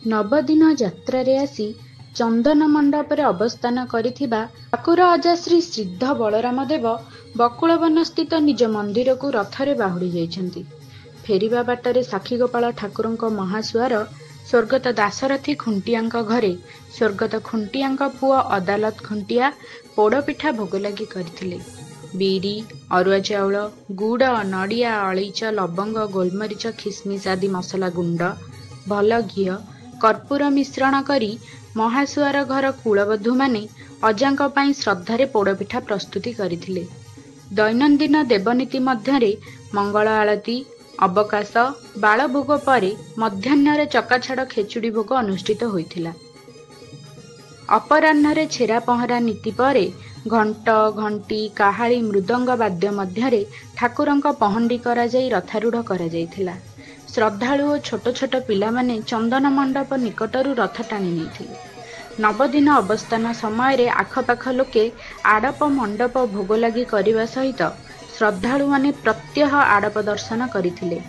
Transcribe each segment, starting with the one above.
नवदिन यात्रा आसी चंदन मंडप अवस्थान करिथिबा ठाकुर अजा श्री सिद्ध बलराम देव बकुलवन स्थित निज मंदिर को रथरे बाहुड़ी जाइछन्ति। फेरिबा बाटरे साक्षीगोपाल ठाकुरଙ୍କ महासुआर स्वर्गत दासरथी खुंटियांक घरे स्वर्गत खुंटियांक पुओ अदालत खुंटिया पोड़पिठा भोग लगी करथिले। बीरी अरुआ चाउल गुड़ नड़िया अलैच लवंग गोलमरीच खिसमिस आदि मसला गुंड भल घी कर्पूर मिश्रण करी महासुआर घर कुलबधू माने अजांक पई श्रद्धारे पोड़पिठा प्रस्तुति करथिले। दैनंदिन देवनीति मध्यरे मंगल आलती अवकाश बालभोग परे मध्याह्न चकाछाड़ खेचुड़ी भोग अनुष्ठित होइथिला। अपराह्न छेरा पहरा नीति परे घंट घंटी काहाली मृदंग वाद्य मध्यरे ठाकुरंक पहंडी करा जाई रथारूढ़ करा जाइथिला। श्रद्धालु और छोट छोट पिला माने चंदन मंडप निकटरू रथ टाणी नेइथिले। नवदिन अवस्थान समय आखपाख लोके आड़प मंडप भोग लगी करने सहित श्रद्धालु माने प्रत्यह आड़प दर्शन करथिले।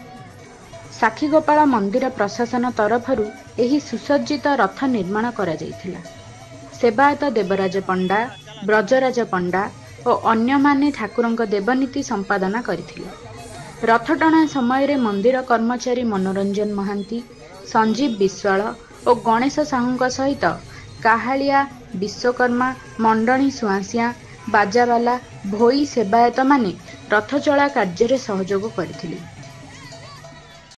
साक्षीगोपाल मंदिर प्रशासन तरफरु एही सुसज्जित रथ निर्माण करा जाइथिला। सेवायत देवराज पंडा ब्रजराज पंडा और अन्य माने ठाकुरंक देवनीति संपादना करथिले। रथ टणा समय मंदिर कर्मचारी मनोरंजन महांती संजीव विश्वाल और गणेश साहू सहित काहालिया विश्वकर्मा मंडणी सुआसिया बाजावाला भोई सेवायत माने रथ चला कार्य सहयोग करथिले।